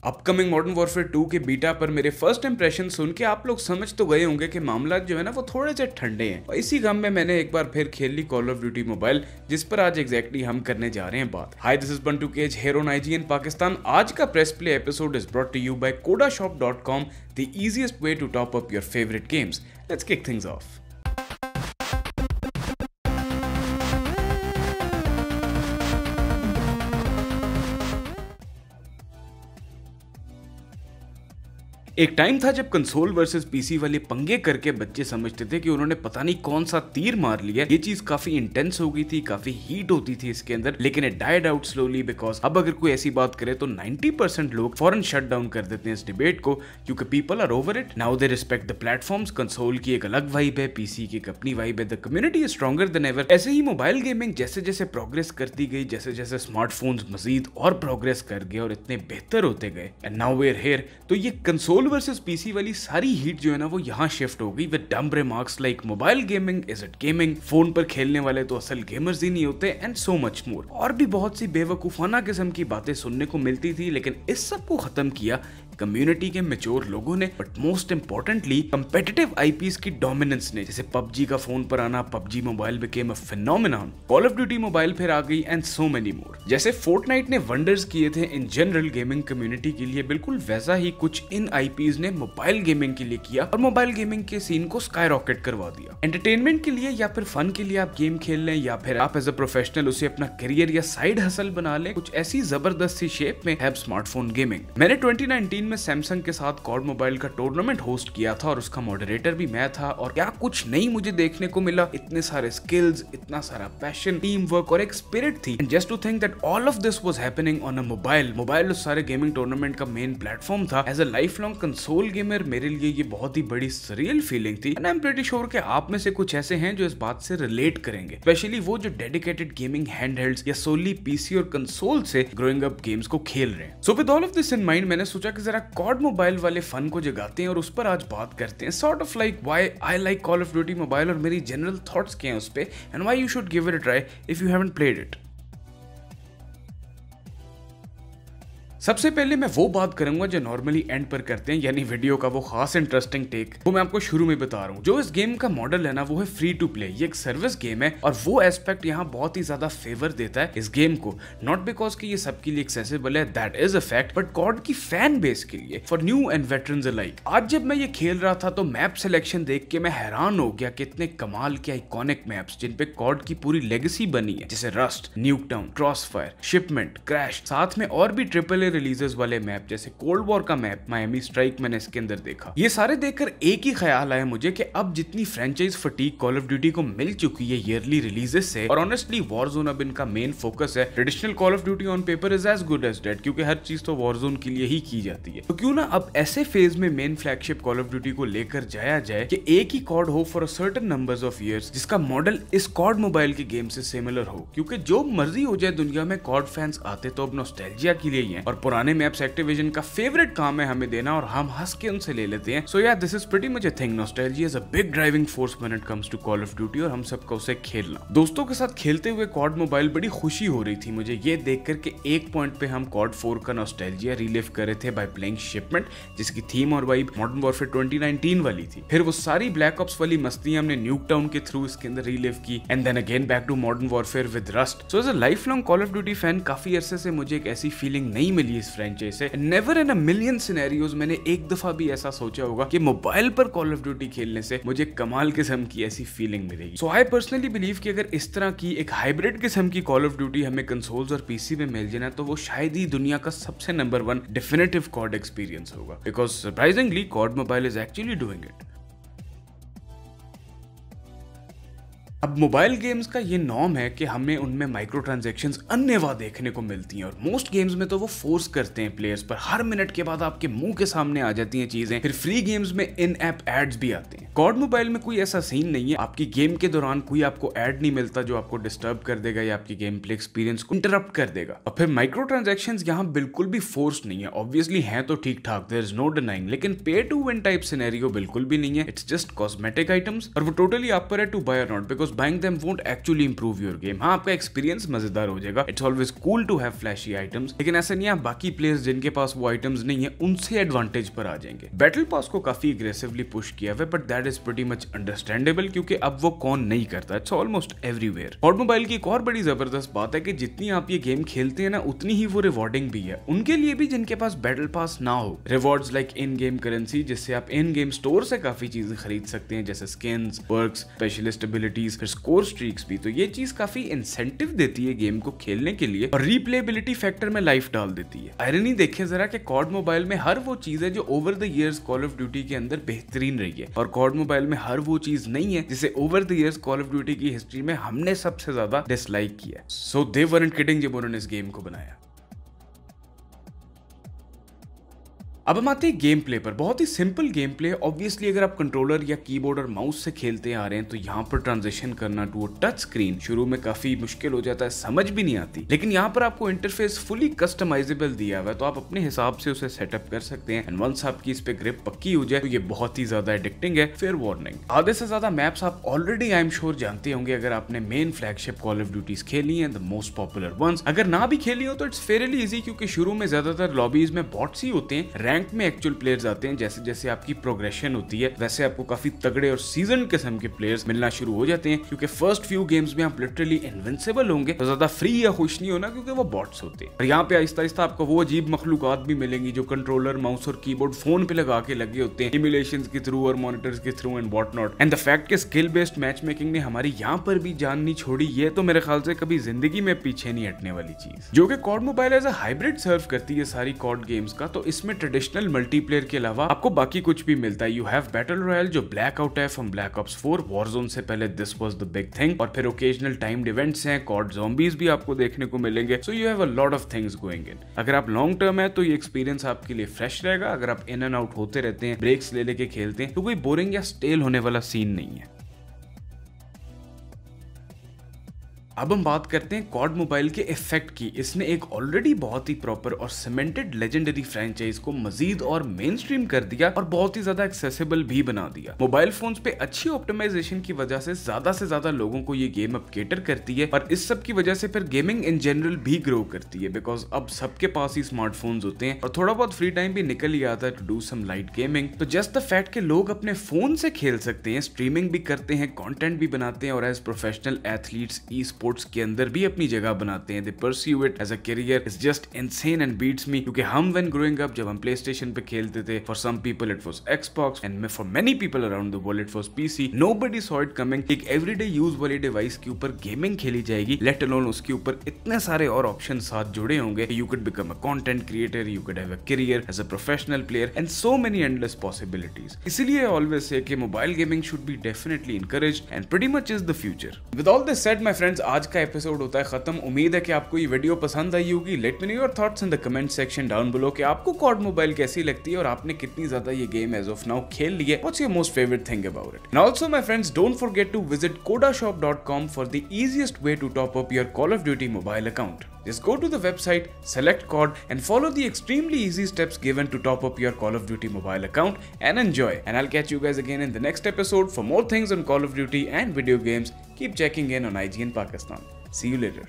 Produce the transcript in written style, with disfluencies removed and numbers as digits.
Upcoming modern warfare 2 के beta पर मेरे फर्स्ट इंप्रेशन सुन के आप लोग समझ तो गए होंगे कि मामला जो है ना वो थोड़े से ठंडे हैं, और इसी गम में मैंने एक बार फिर खेल ली कॉल ऑफ ड्यूटी मोबाइल, जिस पर आज एग्जैक्टली हम करने जा रहे हैं बात। Hi, this is Bantu Kage here on IGN Pakistan. आज का press play episode is brought to you by kodashop.com, the easiest way to top up your favourite games. Let's kick things off. एक टाइम था जब कंसोल वर्सेस पीसी वाले पंगे करके बच्चे समझते थे कि उन्होंने पता नहीं कौन सा तीर मार लिया। ये चीज काफी इंटेंस हो गई थी, काफी हीट होती थी इसके अंदर, लेकिन it died out slowly because अब अगर कोई ऐसी बात करे तो 90% लोग फौरन शट डाउन कर देते हैं इस डिबेट को, क्योंकि people are over it now. They respect the platforms. Console की एक अलग वाइब है, पीसी की एक अपनी वाइब है, the community is stronger than ever. ऐसे ही मोबाइल गेमिंग जैसे जैसे प्रोग्रेस करती गई, जैसे जैसे स्मार्टफोन्स मजीद और प्रोग्रेस कर गए और इतने बेहतर होते गए, and now we are here. तो ये कंसोल वर्सेस पीसी वाली सारी हीट जो है ना वो यहाँ शिफ्ट हो गई with dumb remarks like mobile gaming is it gaming, phone पर खेलने वाले तो असल गेमर्स ही नहीं होते, एंड सो मच मोर। और भी बहुत सी बेवकूफाना किस्म की बातें सुनने को मिलती थी, लेकिन इस सब को खत्म किया कम्युनिटी के मैच्योर लोगों ने, but most importantly competitive IPs की डोमिनेंस ने। जैसे पबजी का फोन पर आना, PUBG mobile became a phenomenon, call of duty mobile फिर आ गई, एंड सो मेनी मोर। जैसे फोर्टनाइट ने वंडर्स किए थे इन जनरल गेमिंग कम्युनिटी के लिए, बिल्कुल वैसा ही कुछ इन आईपीज ने मोबाइल गेमिंग के लिए किया और मोबाइल गेमिंग के सीन को स्काई रॉकेट करवा दिया। एंटरटेनमेंट के लिए या फिर फन के लिए आप गेम खेल लें, या फिर आप एज अ प्रोफेशनल उसे अपना करियर या साइड हसल बना लें, कुछ ऐसी जबरदस्त सी शेप में है स्मार्टफोन गेमिंग। मैंने 2019 में सैमसंग के साथ कॉड मोबाइल का टूर्नामेंट होस्ट किया था और उसका मॉडरेटर भी मैं था, और क्या कुछ नहीं मुझे देखने को मिला। इतने सारे स्किल्स, इतना सारा पैशन, टीम वर्क और एक स्पिरिट थी। And just to think that all of this was happening on a mobile उस सारे गेमिंग टूर्नामेंट का मेन प्लेटफॉर्म था। As a life long console gamer मेरे लिए ये बहुत ही बड़ी सरियल फीलिंग थी, and I am pretty sure कि आप में से कुछ ऐसे हैं जो इस बात से रिलेट करेंगे, स्पेशली वो जो डेडिकेटेड गेमिंग हैंडहेल्ड्स या सोली पीसी और कंसोल से ग्रोइंग अप गेम्स को खेल रहे हैं। So with all of this in mind मैंने सोचा कि जरा कॉड मोबाइल वाले फन को जगाते हैं और उस पर आज बात करते हैं, sort of like why I like call of duty mobile और मेरी जनरल थॉट्स क्या हैं उस पे, and why you should give it a try if you haven't played it. सबसे पहले मैं वो बात करूंगा जो नॉर्मली एंड पर करते हैं, यानी वीडियो का वो खास इंटरेस्टिंग टेक, वो मैं आपको शुरू में बता रहा हूँ। जो इस गेम का मॉडल है ना वो है फ्री टू प्ले, ये एक सर्विस गेम है, और वो एस्पेक्ट यहाँ बहुत ही ज्यादा फेवर देता है इस गेम को, नॉट बिकॉज कि ये सबके लिए एक्सेसिबल है, that is a fact, but COD की फैन बेस के लिए, for new and veterans alike. आज जब मैं ये खेल रहा था तो मैप सिलेक्शन देख के मैं हैरान हो गया कि इतने कमाल के आइकॉनिक मैप्स जिन पे कॉड की पूरी लेगेसी बनी है, जैसे रस्ट, न्यूकटाउन, क्रॉसफायर, शिपमेंट, क्रैश, साथ में और भी ट्रिपल ए रिलीजेस वाले मैप जैसे कोल्ड वॉर का मैप, मायामी स्ट्राइक मैंने इसके अंदर देखा। ये सारे देखकर एक ही ख्याल आया मुझे कि अब जितनी franchise fatigue call of duty को मिल चुकी है ईयरली रिलीजेस से, और ऑनेस्टली वॉरजोन अब इनका मेन फोकस है, traditional Call of Duty on paper is as good as dead, क्योंकि हर चीज तो वॉरजोन के लिए ही की जाती है। तो क्यों ना अब ऐसे फेज में main flagship call of duty को लेकर जाया जाए कि एक ही कॉड हो for a certain numbers of years, जिसका मॉडल इस कॉड मोबाइल के गेम से सिमिलर हो, क्योंकि जो मर्जी हो जाए दुनिया में कॉड फैंस आते तो अब नॉस्टैल्जिया के लिए ही हैं, और पुराने मैप्स एक्टिविजन का फेवरेट काम है हमें देना, और हम हंस के उनसे ले लेते हैं। So yeah this is pretty much a thing, nostalgia is a big driving force when it comes to Call of Duty, और हम सबका उसे खेलना। दोस्तों के साथ खेलते हुए कॉड मोबाइल बड़ी खुशी हो रही थी मुझे ये देखकर कि एक पॉइंट पे हम कॉड 4 का नॉस्टैल्जिया रिलीव कर रहे थे बाय प्लेइंग शिपमेंट, जिसकी थीम और वाइब मॉडर्न वॉरफेयर 2019 वाली थी। फिर वो सारी ब्लैक ऑप्स वाली मस्तियां हमने न्यूकटाउन के थ्रू इसके अंदर रिलीव की, and then again back to Modern Warfare with Rust. So as a life long Call of Duty fan काफी अरसे से मुझे एक ऐसी फीलिंग नहीं मिली इस फ्रेंचाइज से। Never in a million scenarios मैंने एक दफा भी ऐसा सोचा होगा कि मोबाइल पर कॉल ऑफ ड्यूटी खेलने से मुझे कमाल किस्म की ऐसी फीलिंग मिलेगी। सो आई पर्सनली बिलीव कि अगर इस तरह की एक हाइब्रिड किस्म की कॉल ऑफ ड्यूटी हमें कंसोल्स और पीसी में मिल जाए तो वो शायद ही दुनिया का सबसे नंबर 1 डेफिनेटिव कॉड एक्सपीरियंस होगा, because surprisingly COD mobile is actually doing it. अब मोबाइल गेम्स का ये नॉर्म है कि हमें उनमें माइक्रो ट्रांजैक्शंस अन्यवा देखने को मिलती हैं, और मोस्ट गेम्स में तो वो फोर्स करते हैं प्लेयर्स पर, हर मिनट के बाद आपके मुंह के सामने आ जाती हैं चीजें। फिर फ्री गेम्स में इन ऐप एड्स भी आते हैं। कॉड मोबाइल में कोई ऐसा सीन नहीं है, आपकी गेम के दौरान कोई आपको एड नहीं मिलता जो आपको डिस्टर्ब कर देगा या आपकी गेम प्ले एक्सपीरियंस को इंटरप्ट कर देगा। और फिर माइक्रो ट्रांजैक्शंस यहाँ बिल्कुल भी फोर्स नहीं है, ऑब्वियसली हैं तो ठीक ठाक, देयर इज नो डिनाइंग, लेकिन पे टू विन टाइप सिनेरियो बिल्कुल भी नहीं है। इट्स जस्ट कॉस्मेटिक आइटम्स, और वो टोटली आप पर है टू बाय और not, because because buying them won't actually improve your game. हाँ, आपका एक्सपीरियंस मजेदार हो जाएगा, it's always cool to have flashy items, लेकिन ऐसा नहीं है बाकी प्लेयर्स जिनके पास वो आइटम्स नहीं है उनसे एडवांटेज पर आ जाएंगे। बैटल पास को काफी एग्रेसिवली पुश किया हुआ, but that is pretty much understandable क्योंकि अब वो कौन नहीं करता, it's almost everywhere. COD mobile की एक और बड़ी जबरदस्त बात है कि जितनी आप ये गेम खेलते हैं ना उतनी ही वो रिवॉर्डिंग भी है उनके लिए भी जिनके पास बैटल पास ना हो। Rewards like in game currency, जिससे आप इन गेम स्टोर से काफी चीजें खरीद सकते हैं जैसे स्किन्स, पर्क्स, स्पेशलिस्ट एबिलिटीज, फिर स्कोर स्ट्रीक्स भी। तो ये चीज काफी इंसेंटिव देती है गेम को खेलने के लिए और रीप्लेबिलिटी फैक्टर में लाइफ डाल देती है। आयरनी देखे जरा कि कॉड मोबाइल में हर वो चीज है जो over the years call of duty के अंदर बेहतरीन रही है, और कॉड मोबाइल में हर वो चीज नहीं है जिसे over the years call of duty की हिस्ट्री में हमने सबसे ज्यादा डिसलाइक किया। सो दे वरंट किडिंग जब उन्होंने इस गेम को बनाया। अब हम आते हैं गेम प्ले पर। बहुत ही सिंपल गेम प्ले। ऑब्वियसली अगर आप कंट्रोलर या कीबोर्ड और माउस से खेलते आ रहे हैं तो यहाँ पर ट्रांजिशन करना टू अ टच स्क्रीन शुरू में काफी मुश्किल हो जाता है, समझ भी नहीं आती, लेकिन यहाँ पर आपको इंटरफेस फुली कस्टमाइजेबल दिया हुआ है तो आप अपने हिसाब से उसे सेटअप कर सकते हैं। एंड वंस आपकी इस पे ग्रिप पक्की हो जाए तो ये बहुत ही ज्यादा एडिक्टिंग है। फेयर वार्निंग, आधे से ज्यादा मैप्स आप ऑलरेडी आई एम श्योर जानते होंगे अगर आपने main flagship call of duties खेली हैं, द मोस्ट पॉपुलर वंस। अगर ना भी खेली हो तो इट्स फेयरली इजी क्योंकि शुरू में ज्यादातर लॉबीज में बॉट्स ही होते हैं, रैंक में एक्चुअल प्लेयर्स आते हैं। जैसे जैसे आपकी प्रोग्रेशन होती है वैसे आपको काफी तगड़े और सीजन किस्म के प्लेयर्स मिलना शुरू हो जाते हैं क्योंकि फर्स्ट फ्यू गेम्स में आप लिटरली इनविंसिबल होंगे तो ज्यादा फ्री या खुश नहीं होना क्योंकि वो बॉट्स होते हैं। और यहाँ पे आहिस्ता आहिस्ता आपको वो अजीब मखलूकात भी मिलेंगी जो कंट्रोलर, माउस और कीबोर्ड फोन पे लगा के लगे होते हैं इमुलेशंस के थ्रू और मॉनिटर्स के through and what not. And the fact कि स्किल बेस्ड मैच मेकिंग ने हमारी यहाँ पर भी जान नहीं छोड़ी, ये तो मेरे ख्याल से कभी जिंदगी में पीछे नहीं हटने वाली चीज। जो कि COD mobile as a hybrid serve करती है सारी कॉड गेम्स का, तो इसमें ट्रेडिशनल मल्टीप्लेयर के अलावा आपको बाकी कुछ भी मिलता है। यू हैव बैटल रॉयल जो ब्लैक आउट है फ्रॉम ब्लैक ऑप्स 4, वॉरजोन से पहले this was the big thing, और फिर ओकेजनल टाइम्ड इवेंट्स हैं, कॉड ज़ॉम्बीज भी आपको देखने को मिलेंगे। So you have a lot of things going in. अगर आप लॉन्ग टर्म है तो ये एक्सपीरियंस आपके लिए फ्रेश रहेगा। अगर आप इन एंड आउट होते रहते हैं, ब्रेक्स ले लेके खेलते हैं तो कोई बोरिंग या स्टेल होने वाला सीन नहीं है। अब हम बात करते हैं कॉड मोबाइल के इफेक्ट की। इसने एक ऑलरेडी बहुत ही प्रॉपर और सीमेंटेड लेजेंडरी फ्रेंचाइज को मजीद और मेन स्ट्रीम कर दिया और बहुत ही ज्यादा एक्सेसिबल भी बना दिया। मोबाइल फोन्स पे अच्छी ऑप्टिमाइजेशन की वजह से ज्यादा लोगों को ये गेम अब केटर करती है और इस सब की वजह से फिर गेमिंग इन जनरल भी ग्रो करती है बिकॉज अब सबके पास ही स्मार्टफोन्स होते हैं और थोड़ा बहुत फ्री टाइम भी निकल ही आता है to do some light gaming. तो जस्ट द फैक्ट कि लोग अपने फोन से खेल सकते हैं, स्ट्रीमिंग भी करते हैं, कंटेंट भी बनाते हैं और as professional athletes esports के अंदर भी अपनी जगह बनाते हैं, they pursue it as a career, is just insane and beats me. क्योंकि हम व्हेन ग्रोइंग अप जब हम प्ले स्टेशन पे खेलते थे, for some people it was Xbox and for many people around the world it was PC. Nobody saw it coming. एक everyday use वाली device के ऊपर गेमिंग खेली जाएगी, लेट अलोन उसके ऊपर इतने सारे और ऑप्शन साथ जुड़े होंगे। You could become a content creator, you could have a career as a professional player and so many endless possibilities. इसीलिए ऑलवेज से कि mobile gaming should be definitely encouraged and pretty much is the future. With all this said my friends, आज का episode होता है खत्म। उम्मीद है कि आपको ये वीडियो पसंद आई होगी। Let me know your thoughts in the comment section down below कि आपको कॉड मोबाइल कैसी लगती है और आपने कितनी ज्यादा ये गेम एज ऑफ नाउ खेल ली है। What's your most favourite thing about it? And also my friends, don't forget to visit kodashop.com for the easiest way to top up your Call of Duty mobile account. Just go to the website, select COD and follow the extremely easy steps given to top up your Call of Duty mobile account and enjoy. And I'll catch you guys again in the next episode for more things on Call of Duty and video games. Keep checking in on IGN Pakistan. See you later.